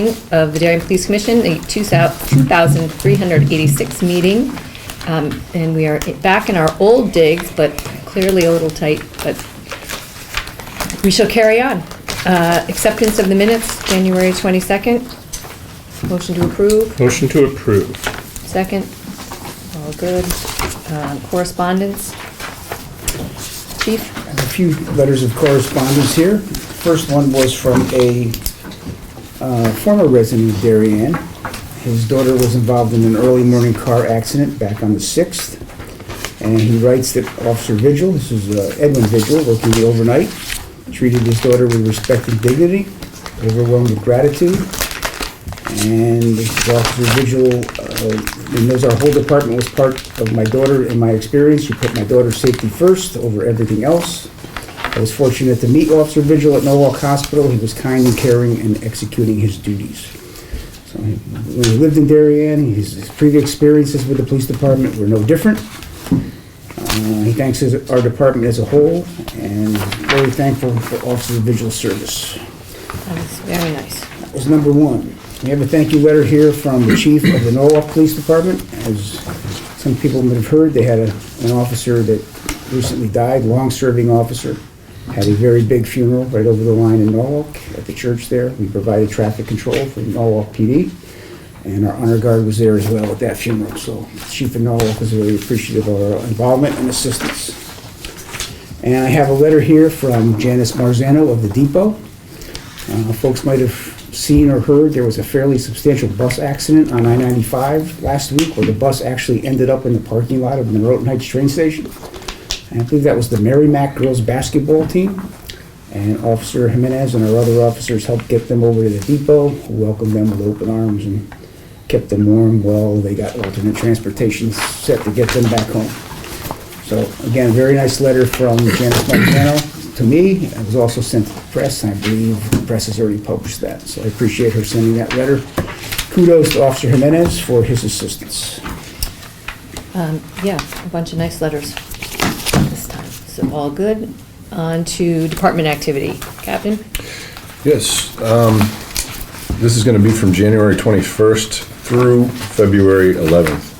of the Darien Police Commission, the 2,386 meeting. And we are back in our old digs, but clearly a little tight, but we shall carry on. Acceptance of the minutes, January 22nd. Motion to approve. Motion to approve. Second. All good. Correspondence. Chief? I have a few letters of correspondence here. First one was from a former resident of Darien. His daughter was involved in an early morning car accident back on the 6th. And he writes that Officer Vigil, this is Edwin Vigil, working the overnight, treated his daughter with respect and dignity, overwhelmed with gratitude. And Officer Vigil knows our whole department was part of my daughter. In my experience, she put my daughter's safety first over everything else. I was fortunate to meet Officer Vigil at Norwalk Hospital. He was kind and caring and executing his duties. So when he lived in Darien, his previous experiences with the police department were no different. He thanks our department as a whole and is very thankful for Officer Vigil's service. That was very nice. That was number one. We have a thank you letter here from the chief of the Norwalk Police Department. As some people might have heard, they had an officer that recently died, long-serving officer. Had a very big funeral right over the line in Norwalk at the church there. We provided traffic control for Norwalk PD, and our honor guard was there as well at that funeral. So the chief of Norwalk was very appreciative of our involvement and assistance. And I have a letter here from Janice Marzano of the Depot. Folks might have seen or heard there was a fairly substantial bus accident on I-95 last week where the bus actually ended up in the parking lot of the Norotan Heights train station. And I believe that was the Merrimack girls basketball team. And Officer Jimenez and our other officers helped get them over to the depot, welcomed them with open arms and kept them warm while they got alternate transportation set to get them back home. So again, very nice letter from Janice Marzano to me. It was also sent to the press, and I believe the press has already published that. So I appreciate her sending that letter. Kudos to Officer Jimenez for his assistance. Yeah, a bunch of nice letters this time. So all good. On to department activity. Captain? Yes. This is going to be from January 21st through February 11th.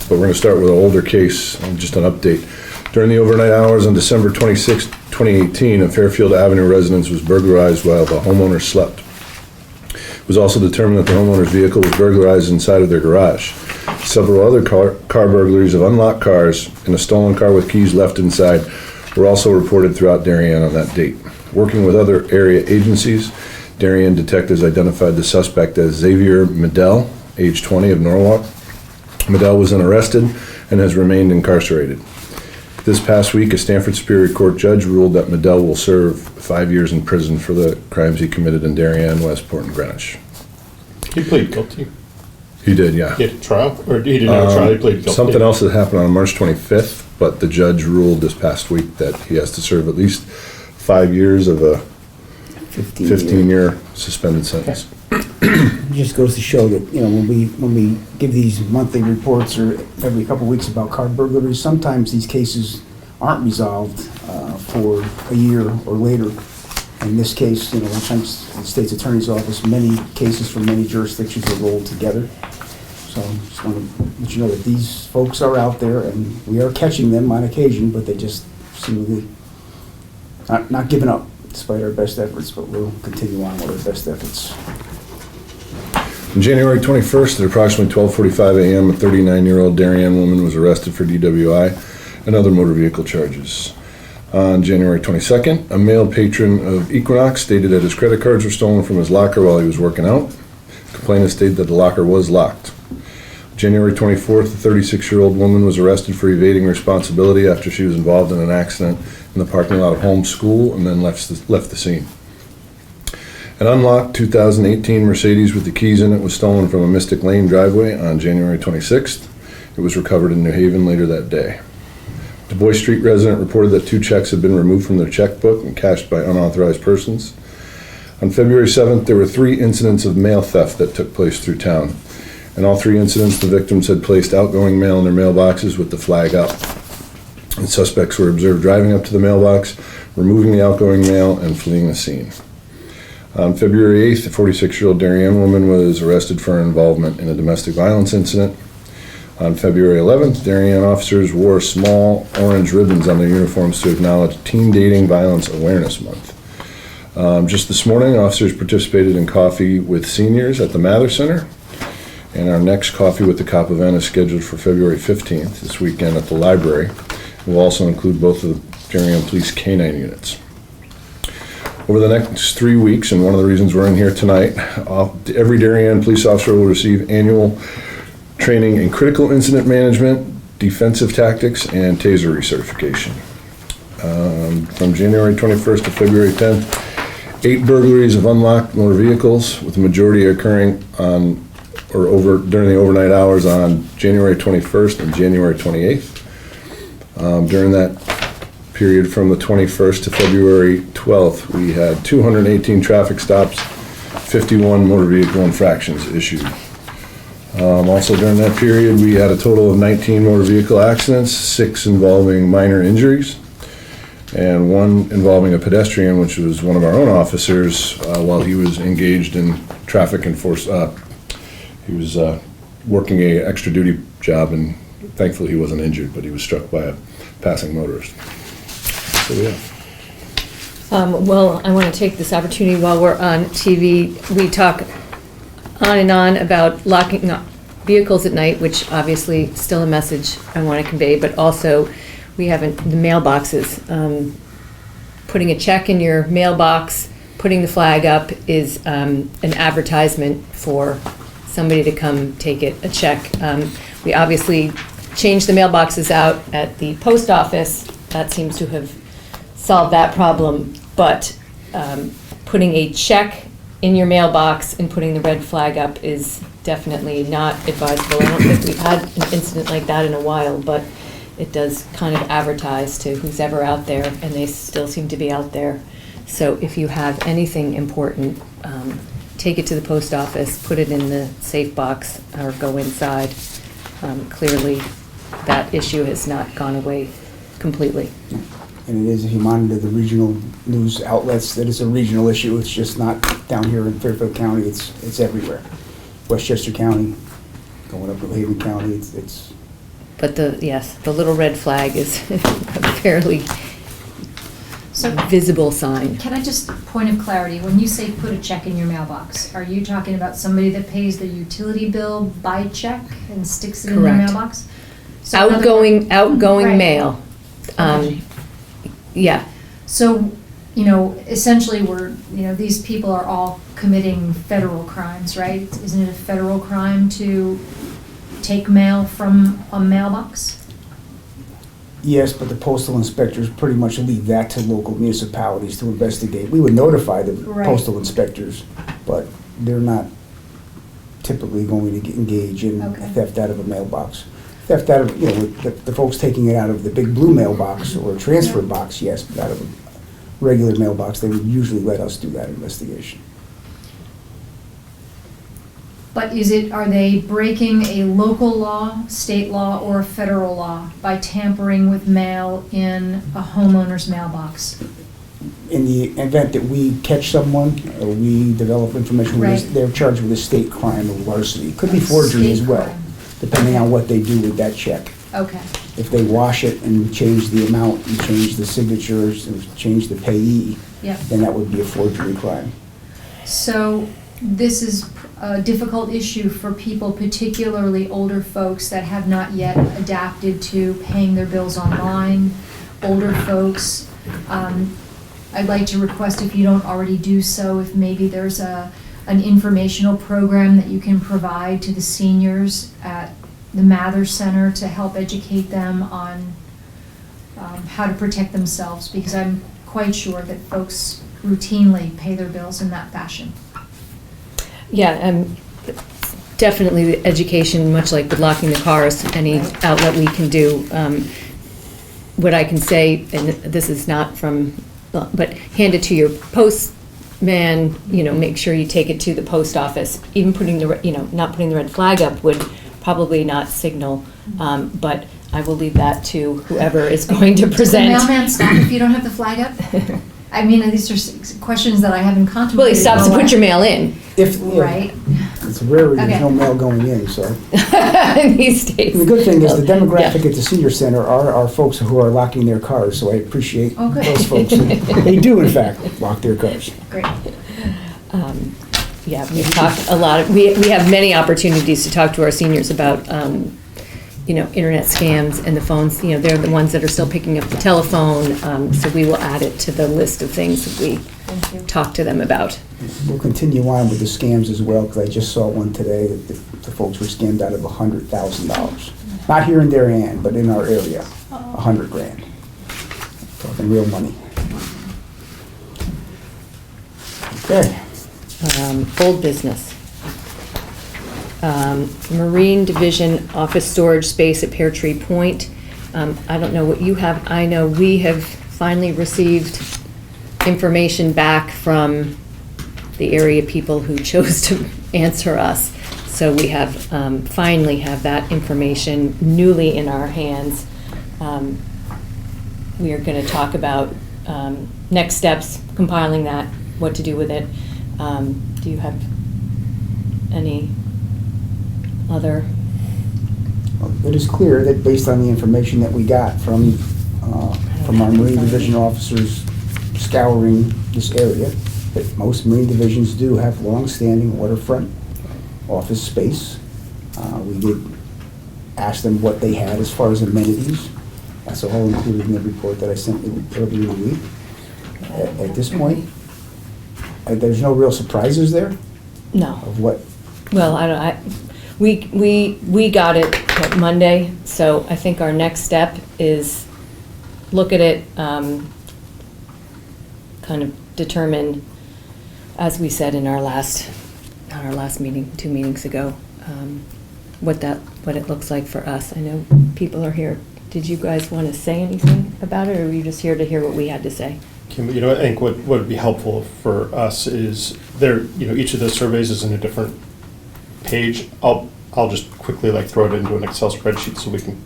But we're going to start with an older case, just an update. During the overnight hours on December 26, 2018, a Fairfield Avenue residence was burglarized while the homeowner slept. It was also determined that the homeowner's vehicle was burglarized inside of their garage. Several other car burglaries of unlocked cars and a stolen car with keys left inside were also reported throughout Darien on that date. Working with other area agencies, Darien detectives identified the suspect as Xavier Medell, age 20, of Norwalk. Medell was then arrested and has remained incarcerated. This past week, a Stanford Superior Court judge ruled that Medell will serve 5 years in prison for the crimes he committed in Darien, Westport, and Greenwich. He pleaded guilty. He did, yeah. He had a trial, or he didn't have a trial, he pleaded guilty. Something else that happened on March 25th, but the judge ruled this past week that he has to serve at least 5 years of a 15-year suspended sentence. It just goes to show that, you know, when we give these monthly reports or every couple of weeks about car burglaries, sometimes these cases aren't resolved for a year or later. In this case, you know, sometimes the state's attorney's office, many cases from many jurisdictions are rolled together. So I just want to let you know that these folks are out there and we are catching them on occasion, but they just seem to be not giving up despite our best efforts, but we'll continue on with our best efforts. On January 21st at approximately 12:45 a.m., a 39-year-old Darien woman was arrested for DWI and other motor vehicle charges. On January 22nd, a male patron of Equinox stated that his credit cards were stolen from his locker while he was working out. Complainant stated that the locker was locked. January 24th, a 36-year-old woman was arrested for evading responsibility after she was involved in an accident in the parking lot of Holmes School and then left the scene. An unlocked 2018 Mercedes with the keys in it was stolen from a Mystic Lane driveway on January 26th. It was recovered in New Haven later that day. Du Bois Street resident reported that 2 checks had been removed from their checkbook and cashed by unauthorized persons. On February 7th, there were 3 incidents of mail theft that took place through town. In all 3 incidents, the victims had placed outgoing mail in their mailboxes with the flag up. And suspects were observed driving up to the mailbox, removing the outgoing mail, and fleeing the scene. On February 8th, a 46-year-old Darien woman was arrested for her involvement in a domestic violence incident. On February 11th, Darien officers wore small orange ribbons on their uniforms to acknowledge Teen Dating Violence Awareness Month. Just this morning, officers participated in Coffee with Seniors at the Mather Center, and our next Coffee with the Cop event is scheduled for February 15th, this weekend at the library. It will also include both of the Darien Police K-9 units. Over the next 3 weeks, and one of the reasons we're in here tonight, every Darien police officer will receive annual training in critical incident management, defensive tactics, and TASER recertification. From January 21st to February 10th, 8 burglaries of unlocked motor vehicles, with the majority occurring during the overnight hours on January 21st and January 28th. During that period from the 21st to February 12th, we had 218 traffic stops, 51 motor vehicle infractions issued. Also during that period, we had a total of 19 motor vehicle accidents, 6 involving minor injuries, and 1 involving a pedestrian, which was one of our own officers while he was engaged in traffic enforcement. He was working a extra duty job, and thankfully he wasn't injured, but he was struck by a passing motorist. So yeah. Well, I want to take this opportunity while we're on TV. We talk on and on about locking up vehicles at night, which obviously still a message I want to convey, but also we haven't, the mailboxes. Putting a check in your mailbox, putting the flag up is an advertisement for somebody to come take a check. We obviously changed the mailboxes out at the post office. That seems to have solved that problem, but putting a check in your mailbox and putting the red flag up is definitely not advisable. I don't think we've had an incident like that in a while, but it does kind of advertise to who's ever out there, and they still seem to be out there. So if you have anything important, take it to the post office, put it in the safe box, or go inside. Clearly, that issue has not gone away completely. And it is, if you monitor the regional news outlets, that is a regional issue. It's just not down here in Fairfield County, it's everywhere. Westchester County, going up to Haven County, it's. But the little red flag is a fairly So visible sign. can I just, point of clarity, when you say put a check in your mailbox, are you talking about somebody that pays their utility bill by check and sticks it in their Correct. mailbox? So in other Outgoing Right. mail. Yeah, So, essentially these people are all committing federal crimes, right? Isn't it a federal crime to take mail from a mailbox? Yes, but the postal inspectors pretty much leave that to local municipalities to investigate. We would notify the Right. postal inspectors, but they're not typically going to engage in Okay. theft out of a mailbox. Theft out of, the folks taking it out of the big blue mailbox or transfer box, yes, but out of a regular mailbox, they would usually let us do that investigation. But are they breaking a local law, state law, or a federal law by tampering with mail in a homeowner's mailbox? In the event that we catch someone, or we develop information, Right. they're charged with a state crime of larceny. It could be forgery as State well, crime. depending on what they do with that check. Okay, If they wash it and change the amount, and change the signatures, and change the payee, yeah. then that would be a forgery crime. So this is a difficult issue for people, particularly older folks that have not yet adapted to paying their bills online, older folks. I'd like to request, if you don't already do so, if maybe there's an informational program that you can provide to the seniors at the Mather Center to help educate them on how to protect themselves, because I'm quite sure that folks routinely pay their bills in that fashion. yeah, definitely the education, much like with locking the cars, any outlet we can do. What I can say, and this is not from, but hand it to your postman, make sure you take it to the post office. Even putting not putting the red flag up would probably not signal, but I will leave that to whoever is going to Does the present. mailman stop if you don't have the flag up? I mean, these are questions that I haven't contemplated. Well, he stops to put your mail in, If, Right, it's rare, there's Okay. no mail going in, so. and he stays. The good thing is the Yeah. demographic at the senior center are folks who are locking their cars, so I appreciate Oh, good. those folks. They do, in fact, lock their cars. great. Yeah, we've talked a lot, we have many opportunities to talk to our seniors about, internet scams and the phones, they're the ones that are still picking up the telephone, so we will add it to the list of things that we Thank you. talk to them about. We'll continue on with the scams as well, because I just saw one today that the folks were scammed out of $100,000. Not here in Darien, but in our area, $100,000. Talking real money. Okay. Old business. Marine Division office storage space at Pear Tree Point. I don't know what you have, I know we have finally received information back from the area people who chose to answer us. So we have, finally have that information newly in our hands. We are gonna talk about, next steps, compiling that, what to do with it. Do you have any other? It is clear that based on the information that we got from our Marine Division officers scouring this area, that most Marine Divisions do have long-standing waterfront office space. We did ask them what they had as far as amenities. That's all included in the report that I sent you earlier in the week. At this point, there's no real surprises there No. of what, Well, we got it what, Monday, so I think our next step is look at it, kind of determine, as we said in our last meeting, 2 meetings ago, what it looks like for us. I know people are here. Did you guys want to say anything about it, or were you just here to hear what we had to say? Kim, I think what would be helpful for us is each of those surveys is in a different page. I'll just quickly throw it into an Excel spreadsheet so we can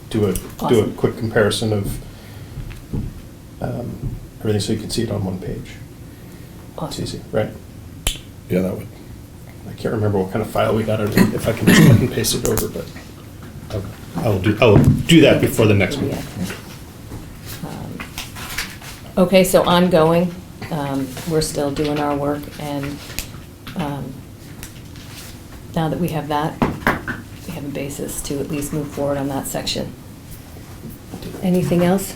do a Awesome. quick comparison of everything so you can see it on one page. Awesome. It's easy, right? Yeah, that would. I can't remember what kind of file we got, or if I can just cut and paste it over, but I'll do that before the next meeting. Okay, so ongoing, we're still doing our work, and now that we have that, we have a basis to at least move forward on that section. Anything else?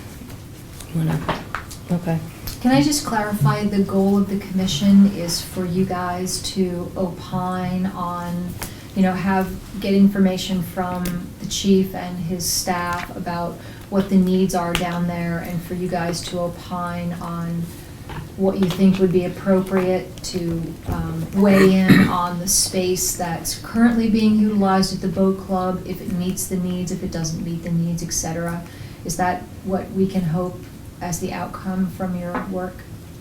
Okay. Can I just clarify, the goal of the commission is for you guys to opine on, get information from the chief and his staff about what the needs are down there, and for you guys to opine on what you think would be appropriate to weigh in on the space that's currently being utilized at the boat club, if it meets the needs, if it doesn't meet the needs, et cetera. Is that what we can hope as the outcome from your work?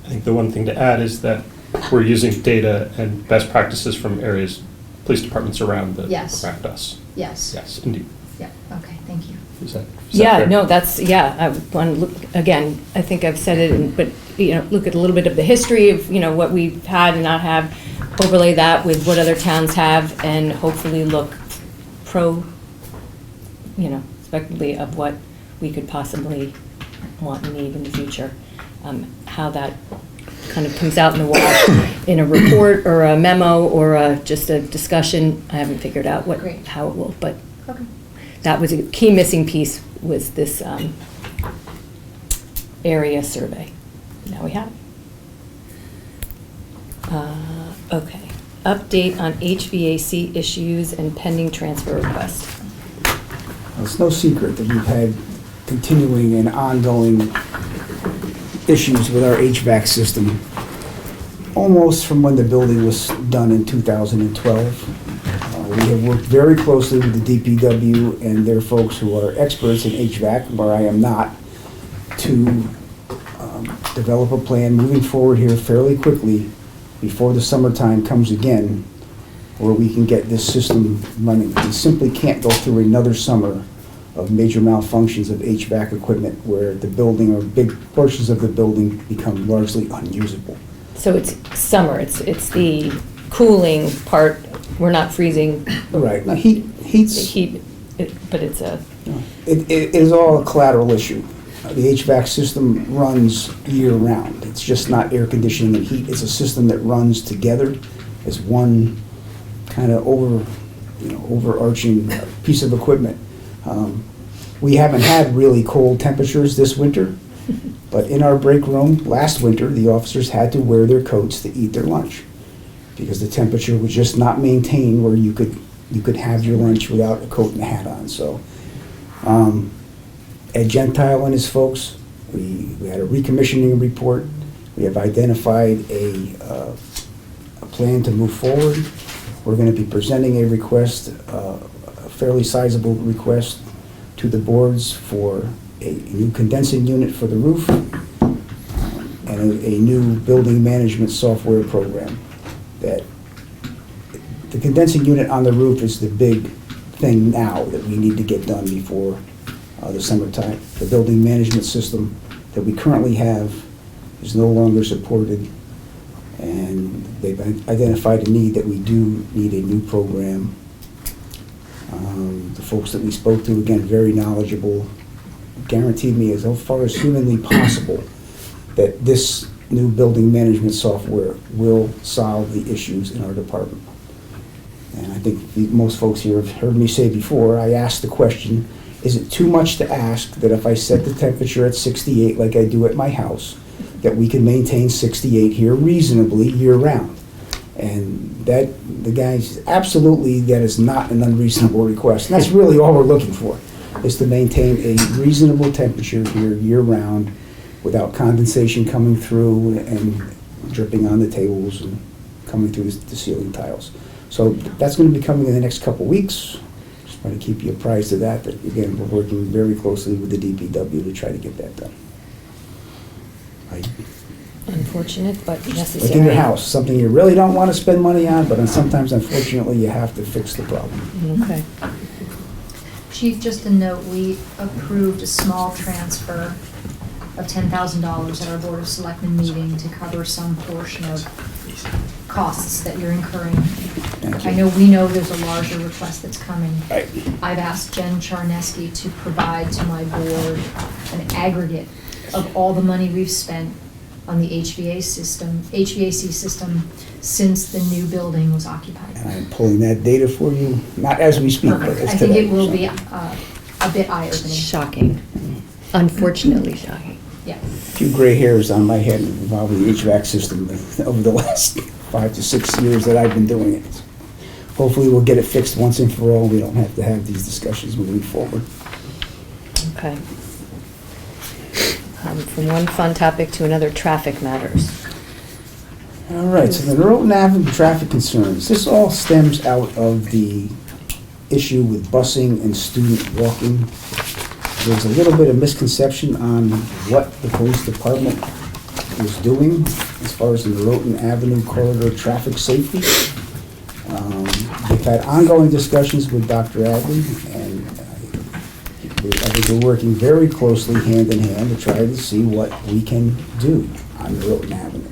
I think the one thing to add is that we're using data and best practices from areas, police departments around Yes. us. Yes. Yes, indeed. Yeah, okay, thank you. Is that Yeah, fair? no, I want to look, again, I think I've said it, but, look at a little bit of the history of, what we've had and not have, overlay that with what other towns have, and hopefully look prospectively of what we could possibly want and need in the future. How that kind of comes out in the wash in a report or a memo or just a discussion, I haven't figured out Great. how it will, but Okay. that was a key missing piece, was this area survey. Now we have it. Okay. Update on HVAC issues and pending transfer request. it's no secret that we've had continuing and ongoing issues with our HVAC system, almost from when the building was done in 2012. We have worked very closely with the DPW and their folks who are experts in HVAC, where I am not, to develop a plan moving forward here fairly quickly before the summertime comes again, where we can get this system running. We simply can't go through another summer of major malfunctions of HVAC equipment where the building or big portions of the building become largely unusable. So it's summer, it's the cooling part, we're not freezing Right, now the heat's, heat, but it's a, it is all a collateral issue. The HVAC system runs year-round. It's just not air conditioning and heat. It's a system that runs together as one kind of overarching piece of equipment. We haven't had really cold temperatures this winter, but in our break room last winter, the officers had to wear their coats to eat their lunch because the temperature was just not maintained where you could have your lunch without a coat and a hat on. So Ed Gentile and his folks, we had a recommissioning report. We have identified a plan to move forward. We're going to be presenting a request, a fairly sizable request to the boards for a new condensing unit for the roof and a new building management software program. That the condensing unit on the roof is the big thing now that we need to get done before the summertime. The building management system that we currently have is no longer supported, and they've identified a need that we do need a new program. The folks that we spoke to, again, very knowledgeable, guaranteed me as far as humanly possible that this new building management software will solve the issues in our department. And I think most folks here have heard me say before, I asked the question, is it too much to ask that if I set the temperature at 68 like I do at my house, that we can maintain 68 here reasonably year-round? And that, the guys, absolutely, that is not an unreasonable request. And that's really all we're looking for, is to maintain a reasonable temperature here year-round without condensation coming through and dripping on the tables and coming through the ceiling tiles. So that's going to be coming in the next couple weeks. Just want to keep you apprised of that, that again, we're working very closely with the DPW to try to get that done. unfortunate but necessary. Like in your house, something you really don't want to spend money on, but sometimes unfortunately you have to fix the problem. Okay. Chief, just a note, we approved a small transfer of $10,000 at our Board of Selectmen meeting to cover some portion of costs that you're incurring. Thank you. I know, we know there's a larger request that's coming. Right. I've asked Jen Charneski to provide to my board an aggregate of all the money we've spent on the HVAC system since the new building was occupied. And I'm pulling that data for you, not as we speak, but Perfect. as I think today. it will so. be a bit eye-opening. Shocking. Unfortunately shocking. Yeah. A few gray hairs on my head involving the HVAC system over the last 5 to 6 years that I've been doing it. Hopefully we'll get it fixed once and for all. We don't have to have these discussions moving forward. Okay. From one fun topic to another, traffic matters. All right, so the Norotan Avenue traffic concerns. This all stems out of the issue with busing and student walking. There's a little bit of misconception on what the police department is doing as far as the Norotan Avenue corridor traffic safety. We've had ongoing discussions with Dr. Adley, and I think we're working very closely hand in hand to try to see what we can do on Norotan Avenue.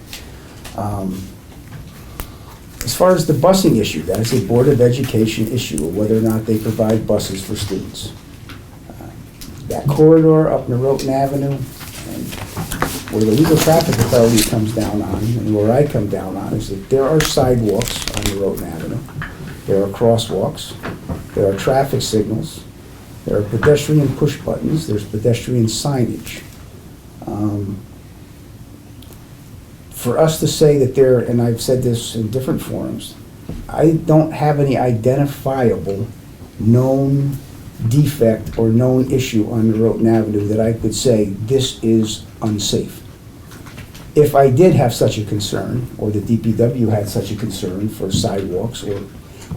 As far as the busing issue, that is a Board of Education issue, of whether or not they provide buses for students. That corridor up Norotan Avenue, and where the legal traffic authority comes down on, and where I come down on, is that there are sidewalks on Norotan Avenue. There are crosswalks. There are traffic signals. There are pedestrian push buttons. There's pedestrian signage. For us to say that there, and I've said this in different forums, I don't have any identifiable known defect or known issue on Norotan Avenue that I could say this is unsafe. If I did have such a concern, or the DPW had such a concern for sidewalks, or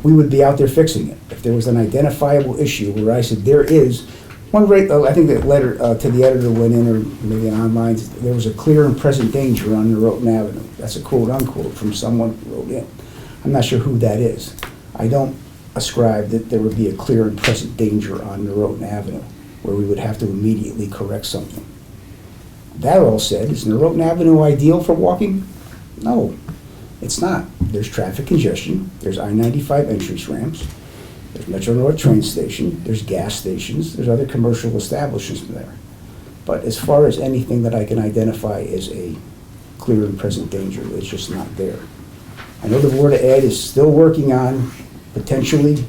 we would be out there fixing it. If there was an identifiable issue where I said there is, one rate, I think that letter to the editor went in, or maybe online, there was a clear and present danger on Norotan Avenue. That's a quote unquote from someone who wrote in. I'm not sure who that is. I don't ascribed that there would be a clear and present danger on Norotan Avenue, where we would have to immediately correct something. That all said, is Norotan Avenue ideal for walking? No, it's not. There's traffic congestion, there's I-95 entrance ramps, there's Metro North train station, there's gas stations, there's other commercial establishments there. But as far as anything that I can identify as a clear and present danger, it's just not there. I know the Board of Ed is still working on potentially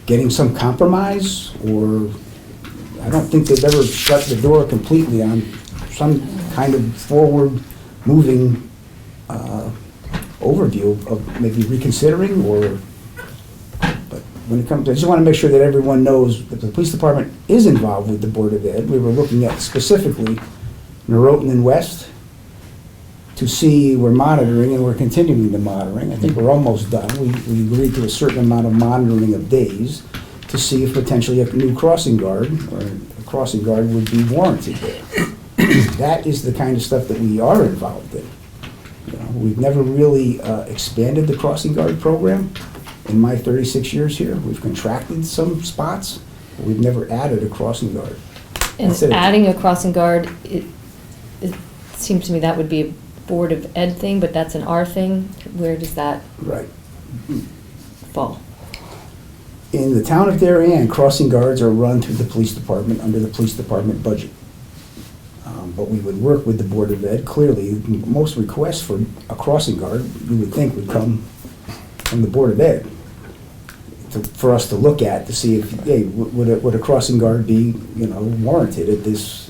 getting some compromise, or I don't think they've ever shut the door completely on some kind of forward-moving overview of maybe reconsidering, or, but when it comes, I just want to make sure that everyone knows that the police department is involved with the Board of Ed. We were looking at specifically Norotan and West to see, we're monitoring and we're continuing the monitoring. I think we're almost done. We agreed to a certain amount of monitoring of days to see if potentially a new crossing guard or a crossing guard would be warranted there. That is the kind of stuff that we are involved in. You know, we've never really expanded the crossing guard program in my 36 years here. We've contracted some spots, but we've never added a crossing guard. And That's it. adding a crossing guard, it seems to me that would be a Board of Ed thing, but that's an R thing. Where does that Right. fall? In the town of Darien, crossing guards are run through the police department under the police department budget. But we would work with the Board of Ed. Clearly, most requests for a crossing guard, you would think would come from the Board of Ed for us to look at to see if, hey, would a crossing guard be, you know, warranted at this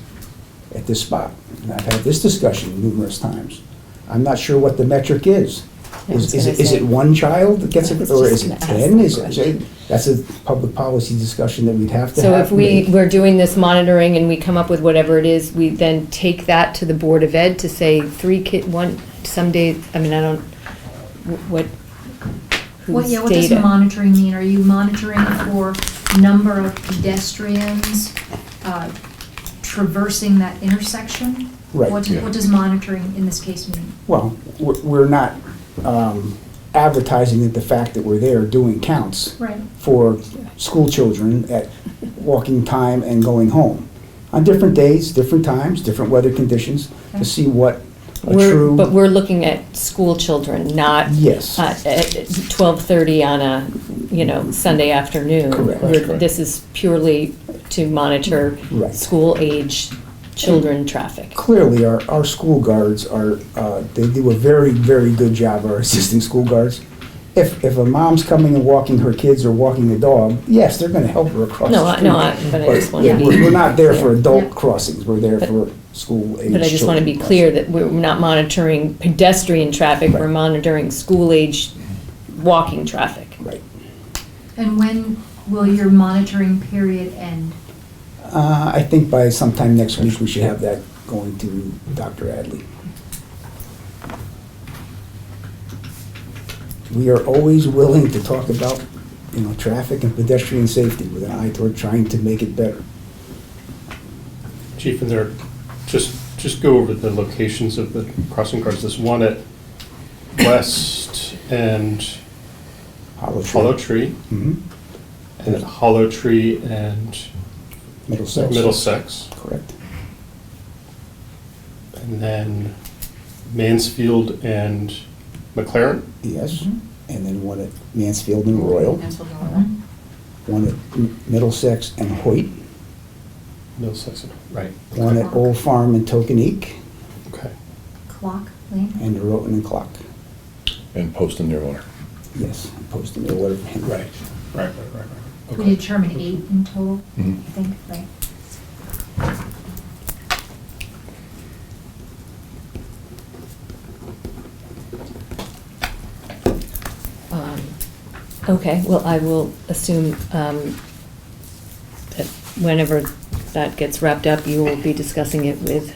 spot? And I've had this discussion numerous times. I'm not sure what the metric is. I was Is gonna it say- one child that gets I it, was or just is it gonna ask 10? that Is question. it, that's a public policy discussion that we'd have to So have. if we're doing this monitoring and we come up with whatever it is, we then take that to the Board of Ed to say some days, I mean, I don't, what, What, whose yeah, what does data? monitoring mean? Are you monitoring for number of pedestrians traversing that intersection? Right. What does monitoring in this case mean? Well, we're not advertising the fact that we're there doing counts Right. for school children at walking time and going home. On different days, different times, different weather conditions, Okay. to see what a But true, we're looking at school children, not yes, at 12:30 on a, Sunday afternoon. Correct. We're- This is purely to monitor Right. school-age children traffic. clearly our school guards are, they do a very, very good job, our assisting school guards. If a mom's coming and walking her kids or walking a dog, yes, they're gonna help her across No, the I- street. no, I- but I just wanna yeah, be we're not there for clear. adult Yeah. crossings, we're there But- for school age. But I just want to be children. clear that we're not monitoring pedestrian traffic, we're Right. monitoring school-age walking traffic. Right. And when will your monitoring period end? I think by sometime next week, we should have that going to Dr. Adley. We are always willing to talk about, traffic and pedestrian safety with an eye toward trying to make it better. Chief, and there, just go over the locations of the crossing guards. There's one at West and Hollow Tree, Mhm. and at Hollow Tree and Middlesex. Middlesex, Correct. and then Mansfield and McLaren. Yes. And then one at Mansfield and Royal, one at Middlesex and Hoyt, Middlesex, right, one at Old Farm and Tokenique, okay. Clock Lane? and Norotan and Clock. And Poston near Warner. Yes, posted or whatever. Right. We Okay. determined 8 in total, Mhm. I think, right? Okay, well, I will assume that whenever that gets wrapped up, you will be discussing it with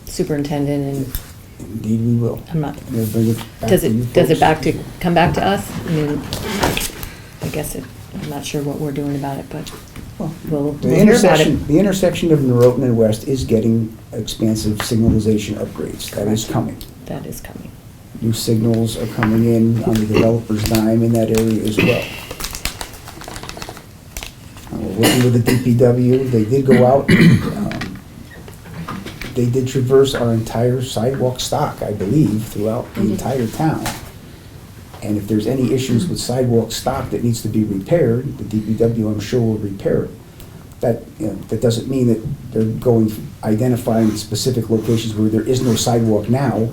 superintendent, and Indeed, we will. I'm not, We'll bring it back does to you it folks. come back to us? I mean, I guess I'm not sure what we're doing about it, but we'll The hear about it. intersection of Norotan and West is getting expansive signalization upgrades. That is coming. That is coming. New signals are coming in on the developer's dime in that area as well. working with the DPW, they did go out, they did traverse our entire sidewalk stock, I believe, throughout the entire town. And if there's any issues with sidewalk stock that needs to be repaired, the DPW, I'm sure, will repair it. That, you know, that doesn't mean that they're going, identifying specific locations where there is no sidewalk now.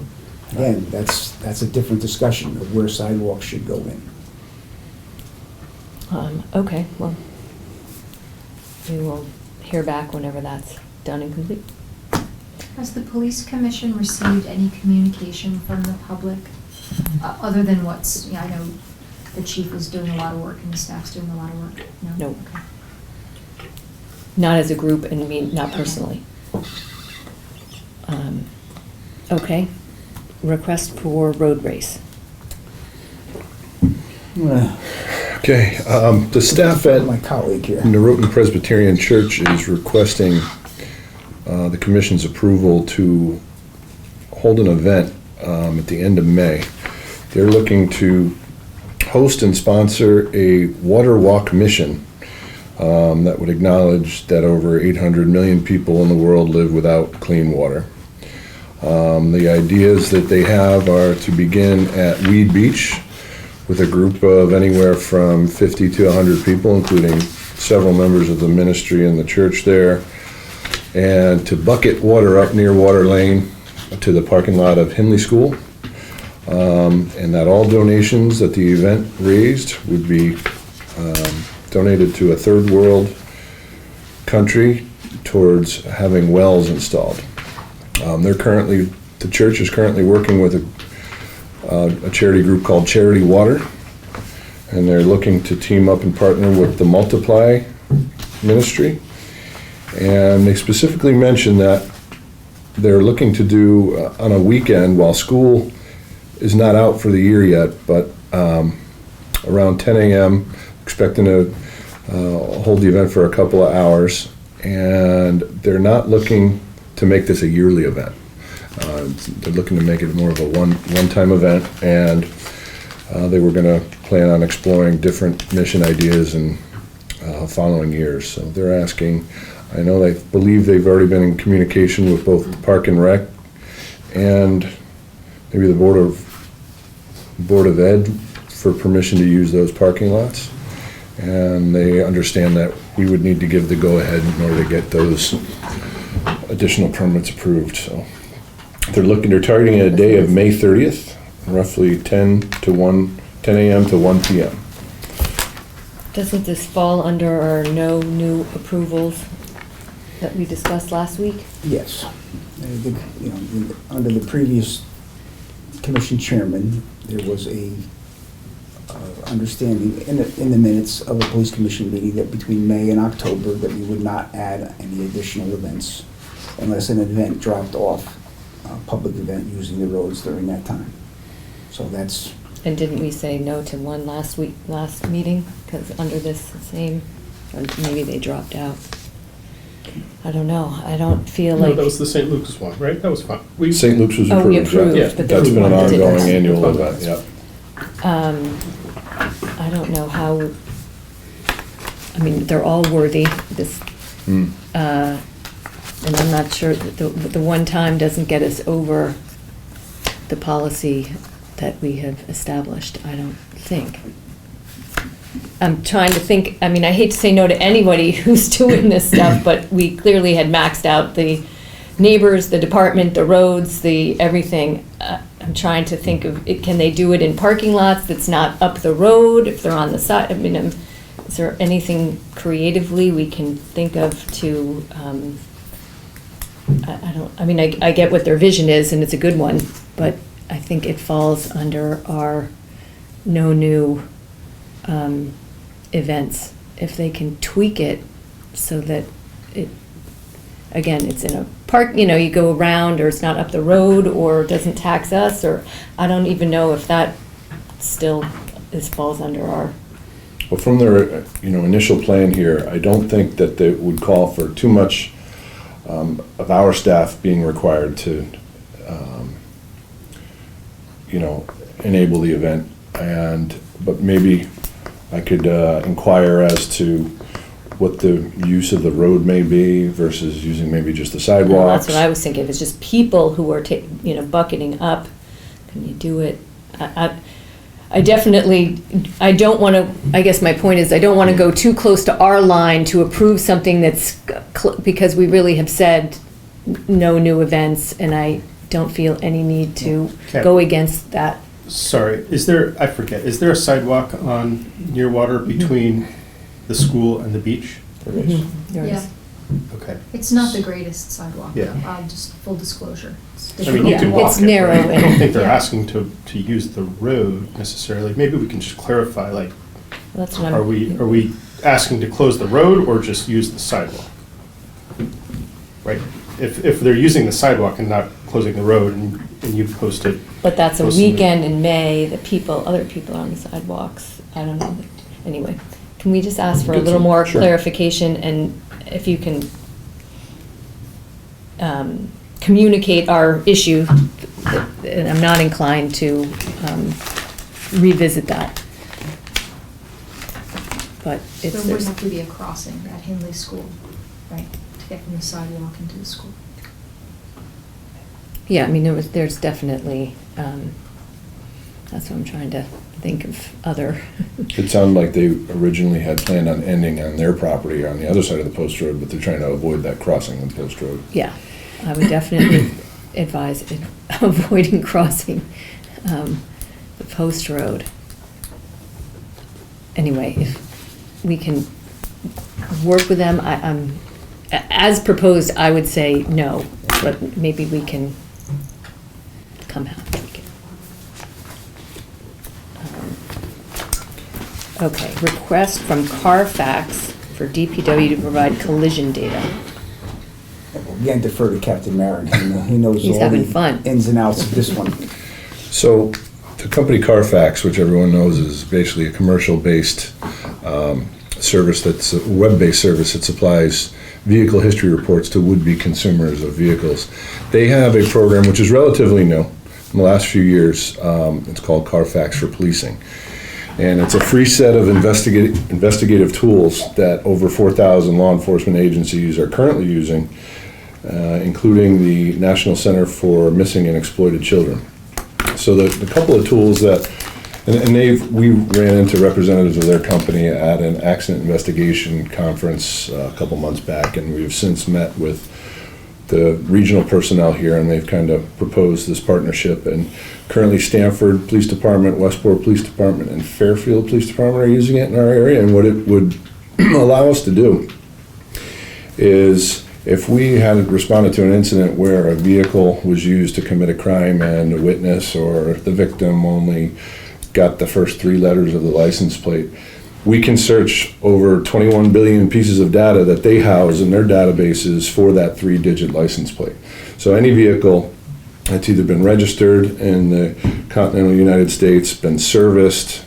Again, that's a different discussion of where sidewalks should go in. Okay, well, we will hear back whenever that's done and complete. Has the police commission received any communication from the public, other than what's, I know the chief is doing a lot of work and the staff's doing a lot of work? No. Okay. Not as a group, and I mean, not personally. Okay, request for road race. I'm gonna Okay, the staff put at my colleague here. Norotan Presbyterian Church is requesting the commission's approval to hold an event at the end of May. They're looking to host and sponsor a water walk mission that would acknowledge that over 800 million people in the world live without clean water. The ideas that they have are to begin at Weed Beach with a group of anywhere from 50 to 100 people, including several members of the ministry and the church there, and to bucket water up near Water Lane to the parking lot of Henley School, and that all donations that the event raised would be donated to a third world country towards having wells installed. The church is currently working with a charity group called Charity Water, and they're looking to team up and partner with the Multiply Ministry. And they specifically mentioned that they're looking to do on a weekend while school is not out for the year yet, but around 10 a.m., expecting to hold the event for a couple of hours. And they're not looking to make this a yearly event. They're looking to make it more of a one-time event, and they were going to plan on exploring different mission ideas in following years. So they're asking, I know they believe they've already been in communication with both Park and Rec and maybe the Board of Ed for permission to use those parking lots. And they understand that we would need to give the go-ahead in order to get those additional permits approved. So they're targeting a day of May 30th, roughly 10 a.m. to 1 p.m. Doesn't this fall under our no new approvals that we discussed last week? Yes. Under the previous commission chairman, there was a understanding in the minutes of a police commission meeting that between May and October that we would not add any additional events unless an event dropped off, a public event using the roads during that time. So that's, And didn't we say no to one last meeting? Because under this same, or maybe they dropped out. I don't know. I don't feel No, like. that was the St. Lucas one, right? That was fine. St. Luke's was Oh, we approved, approved, yeah. but That's then been an we wanted to- ongoing annual That's- event, yeah. I don't know how, I mean, they're all worthy, this, and I'm not sure, that the one time doesn't get us over the policy that we have established, I don't think. I'm trying to think, I mean, I hate to say no to anybody who's doing this stuff, but we clearly had maxed out the neighbors, the department, the roads, the everything. I'm trying to think of, can they do it in parking lots that's not up the road, if they're on the side? I mean, is there anything creatively we can think of to, I get what their vision is, and it's a good one, but I think it falls under our no new events. If they can tweak it so that it, again, it's in a park, you go around, or it's not up the road, or doesn't tax us, or I don't even know if that still falls under our. Well, from their, initial plan here, I don't think that they would call for too much of our staff being required to, enable the event. But maybe I could inquire as to what the use of the road may be versus using maybe just the Well, sidewalks. that's what I was thinking, if it's just people who are bucketing up, can you do it? I definitely, I don't want to, I guess my point is, I don't want to go too close to our line to approve something that's, because we really have said no new events, and I don't feel any need to Okay. go against that. Sorry, is there, I forget, is there a sidewalk on Nearwater between the school and the beach? There Yeah, is. Okay. it's not the greatest sidewalk, Yeah. just full disclosure. It's I mean, you Yeah, can walk it's it, narrow right? I don't and- think they're Yeah. asking to use the road necessarily. Maybe we can just clarify, like, That's what I'm. are we asking to close the road or just use the sidewalk? Right? If they're using the sidewalk and not closing the road, and you've posted, But that's a Posting it. weekend in May, that other people are on the sidewalks, I don't know. Anyway, can we just ask for a Get little some- more sure. clarification, and if you can communicate our issue, and I'm not inclined to revisit that. But There it's, would have to be a crossing at Hindley School, right, to get from the sidewalk into the school. yeah, I mean, there's definitely, that's what I'm trying to think of other. It sounded like they originally had planned on ending on their property on the other side of the post road, but they're trying to avoid that crossing on post road. Yeah, I would definitely advise avoiding crossing the post road. Anyway, if we can work with them, as proposed, I would say no, but maybe we can come out. Okay, request from Carfax for DPW to provide collision data. Again, defer to Captain Marin. He knows He's all having the fun. ins and outs of this one. So the company Carfax, which everyone knows is basically a commercial-based service, that's a web-based service that supplies vehicle history reports to would-be consumers of vehicles. They have a program which is relatively new in the last few years. It's called Carfax for Policing. And it's a free set of investigative tools that over 4,000 law enforcement agencies are currently using, including the National Center for Missing and Exploited Children. So the couple of tools that, we ran into representatives of their company at an accident investigation conference a couple months back, and we've since met with the regional personnel here, and they've kind of proposed this partnership. And currently Stanford Police Department, Westport Police Department, and Fairfield Police Department are using it in our area. And what it would allow us to do is, if we had responded to an incident where a vehicle was used to commit a crime and a witness or the victim only got the first 3 letters of the license plate, we can search over 21 billion pieces of data that they house in their databases for that 3-digit license plate. So any vehicle that's either been registered in the continental United States, been serviced,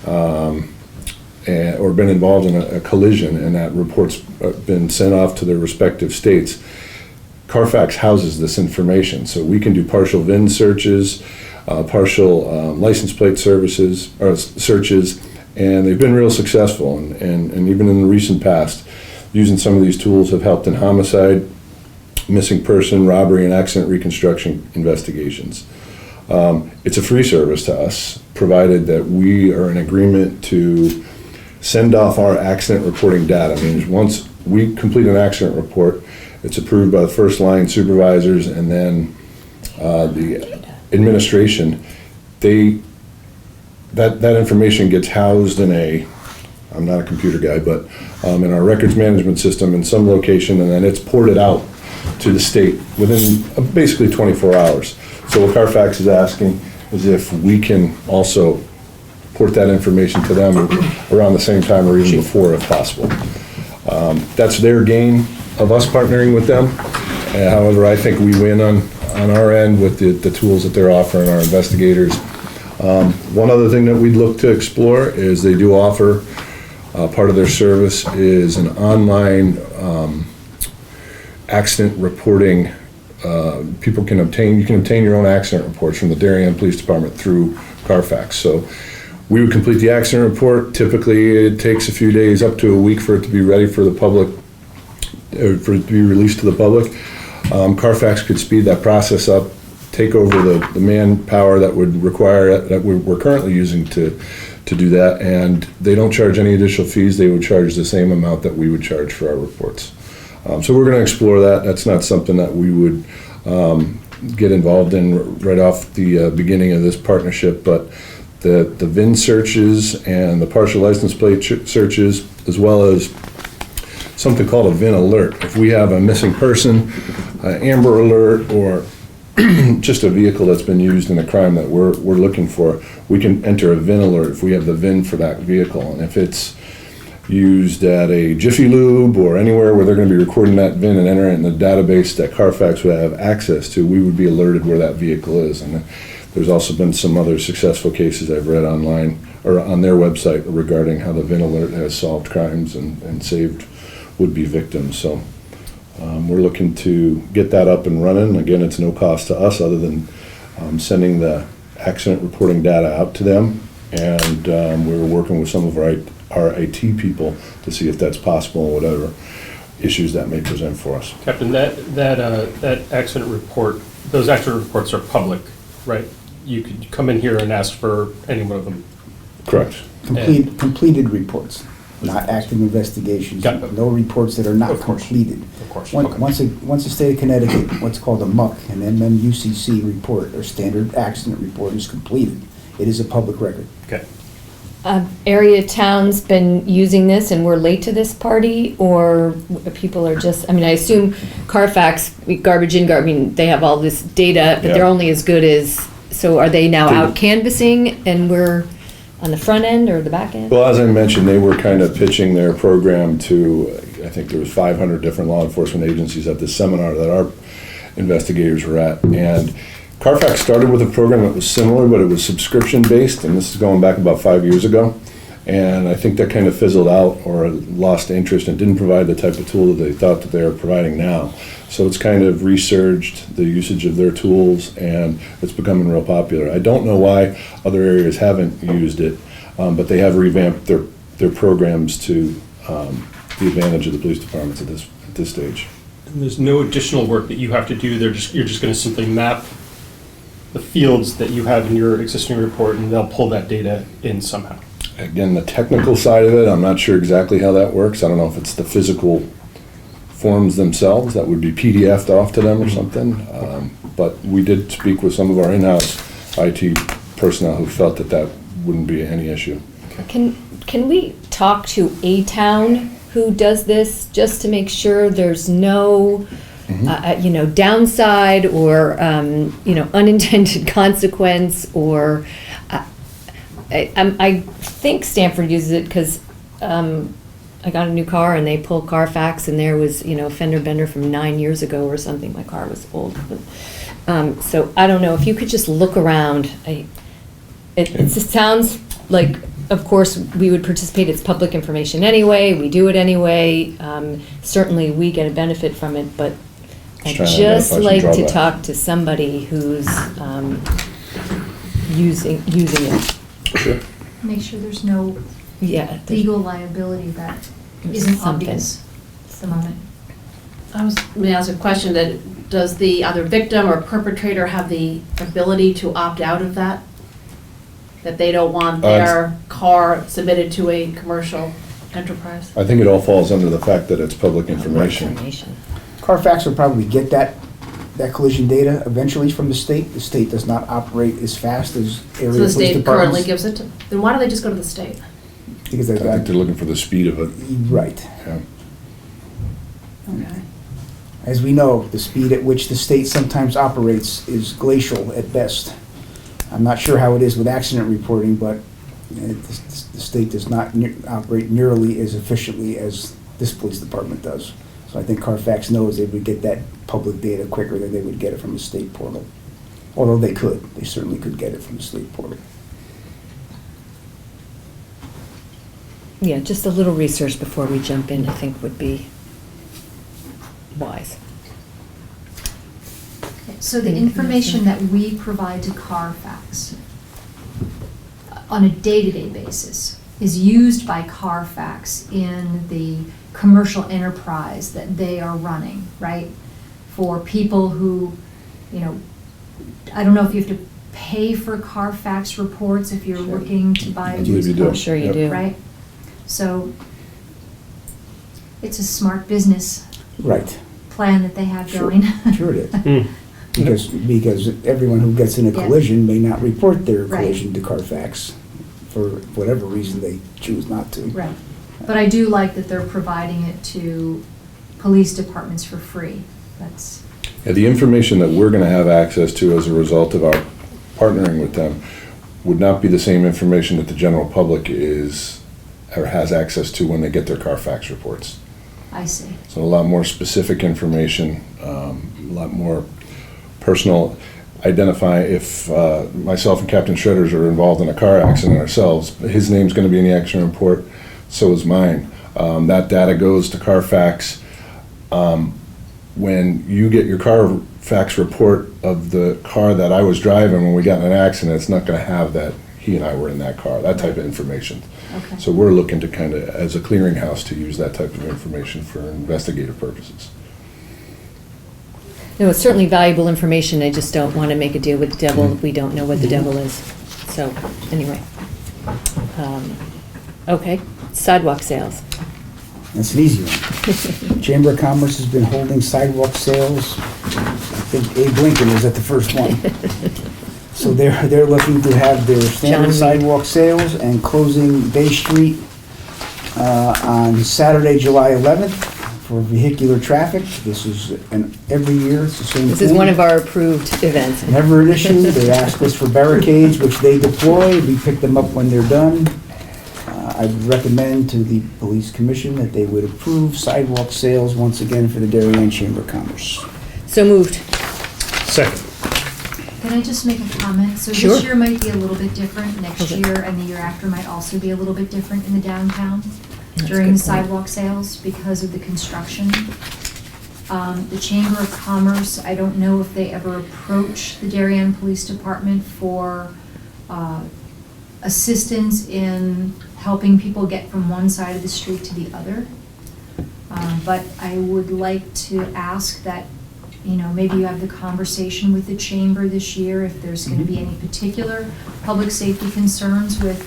or been involved in a collision, and that report's been sent off to their respective states, Carfax houses this information. So we can do partial VIN searches, partial license plate searches, and they've been real successful. And even in the recent past, using some of these tools have helped in homicide, missing person, robbery, and accident reconstruction investigations. It's a free service to us, provided that we are in agreement to send off our accident reporting data. I mean, once we complete an accident report, it's approved by the first line supervisors, and then the administration. That information gets housed in I'm not a computer guy, but in our records management system in some location, and then it's ported out to the state within basically 24 hours. So what Carfax is asking is if we can also port that information to them around the same time or even before if possible. That's their gain of us partnering with them. However, I think we win on our end with the tools that they're offering our investigators. One other thing that we'd look to explore is they do offer, part of their service is an online accident reporting. You can obtain your own accident reports from the Darien Police Department through Carfax. So We would complete the accident report. Typically, it takes a few days, up to a week, for it to be ready for the public, for it to be released to the public. Carfax could speed that process up, take over the manpower that would require, that we're currently using to do that, and they don't charge any additional fees. They would charge the same amount that we would charge for our reports. So we're going to explore that. That's not something that we would get involved in right off the beginning of this partnership, but the VIN searches and the partial license plate searches, as well as something called a VIN alert. If we have a missing person, an Amber Alert, or just a vehicle that's been used in a crime that we're looking for, we can enter a VIN alert if we have the VIN for that vehicle. And if it's used at a Jiffy Lube or anywhere where they're going to be recording that VIN and entering it in the database that Carfax would have access to, we would be alerted where that vehicle is. And there's also been some other successful cases I've read online or on their website regarding how the VIN alert has solved crimes and saved would-be victims. So we're looking to get that up and running. Again, it's no cost to us other than sending the accident reporting data out to them. And we're working with some of our IT people to see if that's possible and whatever issues that may present for us. Captain, that accident report, those accident reports are public, right? You could come in here and ask for any one of them. Correct. Completed reports, not active investigations. Got it. No reports that are not Of course. completed. Of course. Once Okay. once the state of Connecticut, what's called a MUC, an MMUCC report, or standard accident report, is completed, it is a public record. Okay. Area towns been using this and we're late to this party, or people are just, I mean, I assume Carfax, garbage in, I mean, they have all this data, but they're Yeah. only as good as, so are they now They- out canvassing and we're on the front end or the back end? Well, as I mentioned, they were kind of pitching their program to, I think there was 500 different law enforcement agencies at this seminar that our investigators were at. And Carfax started with a program that was similar, but it was subscription-based, and this is going back about 5 years ago. And I think that kind of fizzled out or lost interest and didn't provide the type of tool that they thought that they are providing now. So it's kind of resurged the usage of their tools, and it's becoming real popular. I don't know why other areas haven't used it, but they have revamped their programs to the advantage of the police departments at this stage. And there's no additional work that you have to do. You're just going to simply map the fields that you have in your existing report, and they'll pull that data in somehow. Again, the technical side of it, I'm not sure exactly how that works. I don't know if it's the physical forms themselves that would be PDF'd off to them or something. But we did speak with some of our in-house IT personnel who felt that wouldn't be any issue. Can we talk to a town who does this, just to make sure there's no, downside or, unintended consequence, or, I think Stanford uses it because I got a new car and they pulled Carfax and there was, a fender bender from 9 years ago or something. My car was old. So I don't know, if you could just look around. It just sounds like, of course, we would participate. It's public information anyway. We do it anyway. Certainly, we get a benefit from it, but I'd Just trying to just identify some like to drawback. talk to somebody who's using it. Sure. Make sure there's no Yeah. there's- legal liability that isn't Something. obvious at the moment. May I ask a question, that does the other victim or perpetrator have the ability to opt out of that? That they don't want their car submitted to a commercial enterprise? I think it all falls under the fact that it's public information. Carfax will probably get that collision data eventually from the state. The state does not operate as fast as So area the police state currently departments. gives it to, then why do they just go to the state? Because I they've think got, they're looking for the speed of it. right. Yeah. Okay. As we know, the speed at which the state sometimes operates is glacial at best. I'm not sure how it is with accident reporting, but the state does not operate nearly as efficiently as this police department does. So I think Carfax knows they would get that public data quicker than they would get it from the state portal. Although they certainly could get it from the state portal. Yeah, just a little research before we jump in, I think would be wise. So the information that we provide to Carfax, on a day-to-day basis is used by Carfax in the commercial enterprise that they are running, right? For people who, you know, I don't know if you have to pay for Carfax reports if you're looking to buy I a believe used you do. car. I'm sure you Yep. do. Right? So it's a smart business Right. plan that they have Sure. going. Sure it is. Because everyone who gets in a Yeah. collision may not report their Right. collision to Carfax for whatever reason they choose not to. Right. But I do like that they're providing it to police departments for free. That's, Yeah, the information that we're gonna have access to as a result of our partnering with them would not be the same information that the general public is, or has access to when they get their Carfax reports. I see. So a lot more specific information, a lot more personal. Identify if myself and Captain Shredders are involved in a car accident ourselves, his name's gonna be in the accident report, so is mine. That data goes to Carfax. When you get your Carfax report of the car that I was driving when we got in an accident, it's not gonna have that he and I were in that car, that type of information. Okay. So we're looking to kind of, as a clearinghouse, to use that type of information for investigative purposes. No, it's certainly valuable information, I just don't want to make a deal with the devil if we don't know what the devil is. So, anyway. Okay, sidewalk sales. That's an easy one. Chamber of Commerce has been holding sidewalk sales. I think Abe Lincoln was at the first one. So they're looking to have their John standard Reed. sidewalk sales and closing Bay Street on Saturday, July 11th for vehicular traffic. This is every year, it's the same thing. This is one of our approved events. Never an issue. They ask us for barricades, which they deploy. We pick them up when they're done. I would recommend to the police commission that they would approve sidewalk sales once again for the Darien Chamber of Commerce. So moved. Second. Can I just make a comment? So Sure. this year might be a little bit different. Next Okay. year and the year after might also be a little bit different in the downtown That's a during good the point. sidewalk sales because of the construction. The Chamber of Commerce, I don't know if they ever approach the Darien Police Department for assistance in helping people get from one side of the street to the other. But I would like to ask that, you know, maybe you have the conversation with the chamber this year, if there's gonna be any particular public safety concerns with,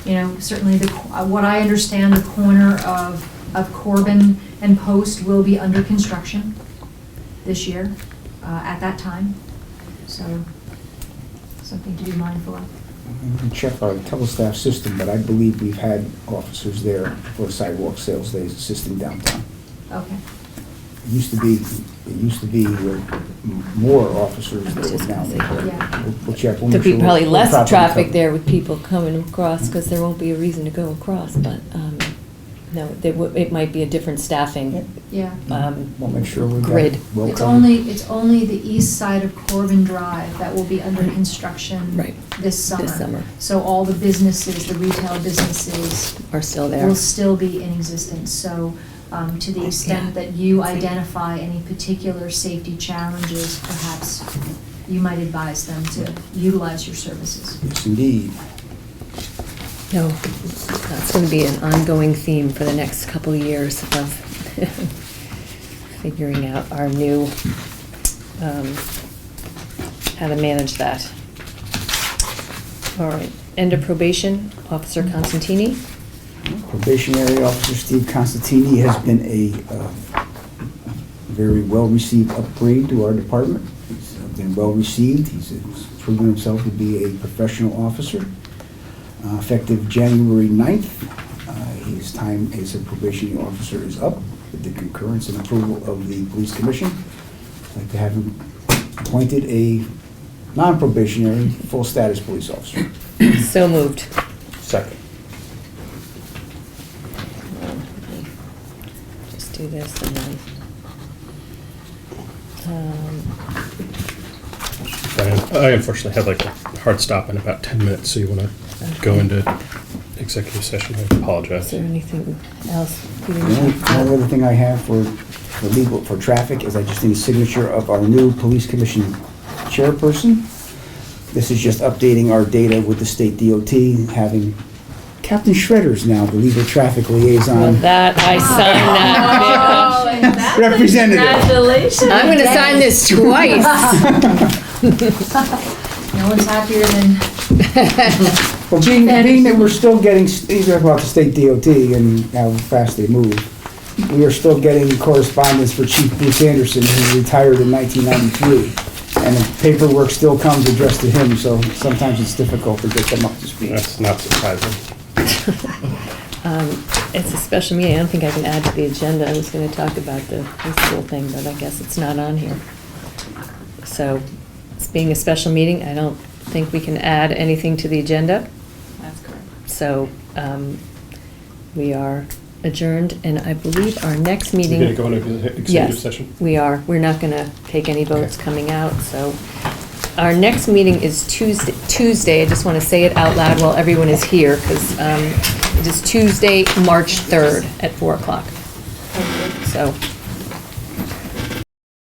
you know, certainly what I understand, the corner of Corbin and Post will be under construction this year, at that time. So, something to be mindful of. We can check our telestaff system, but I believe we've had officers there for sidewalk sales days assisting downtown. Okay. It used to be more officers I was that just were down gonna there. say. Yeah. We'll check. We'll There'll make be sure probably we're less properly traffic covered. there with people coming across, because there won't be a reason to go across, but, no, it might be a different staffing, Yeah. We'll make sure we've got grid. it well It's covered. it's only the east side of Corbin Drive that will be under construction Right. this summer. This summer. So all the businesses, the retail businesses Are still there. will still be in existence. So to the extent that you identify any particular safety challenges, perhaps you might advise them to utilize your services. Yes, indeed. No, that's going to be an ongoing theme for the next couple of years of figuring out our new, how to manage that. All right, end of probation, Officer Constantini. Probationary Officer Steve Constantini has been a very well-received upgrade to our department. He's been well-received. He's proven himself to be a professional officer. Effective January 9th, his time as a probationary officer is up with the concurrence and approval of the police commission. I'd like to have him appointed a non-probationary, full-status police officer. So moved. Second. Just do this and then. Brian, I unfortunately have like a hard stop in about 10 minutes, so you want to go into executive session? I Is apologize. there anything else? The only other thing I have for traffic is I just need a signature of our new police commission chairperson. This is just updating our data with the state DOT, having Captain Shredders now the legal traffic Well, liaison that, I sign that. representative. Congratulations. I'm gonna sign this twice. No one's happier than, Well, being that we're still getting, these are about the state DOT and how fast they move. We are still getting correspondence for Chief Bruce Anderson, who retired in 1993. And the paperwork still comes addressed to him, so sometimes it's difficult to get them up to speed. That's not surprising. It's a special meeting, I don't think I can add to the agenda. I was gonna talk about the high school thing, but I guess it's not on here. So, it's being a special meeting, I don't think we can add anything to the agenda. That's correct. So, we are adjourned, and I believe our next meeting. We're gonna go into executive Yes, session? we are. We're not gonna take any votes Okay. coming out, so. Our next meeting is Tuesday, I just wanna say it out loud while everyone is here, because, it is Tuesday, March 3rd at 4 o'clock. So,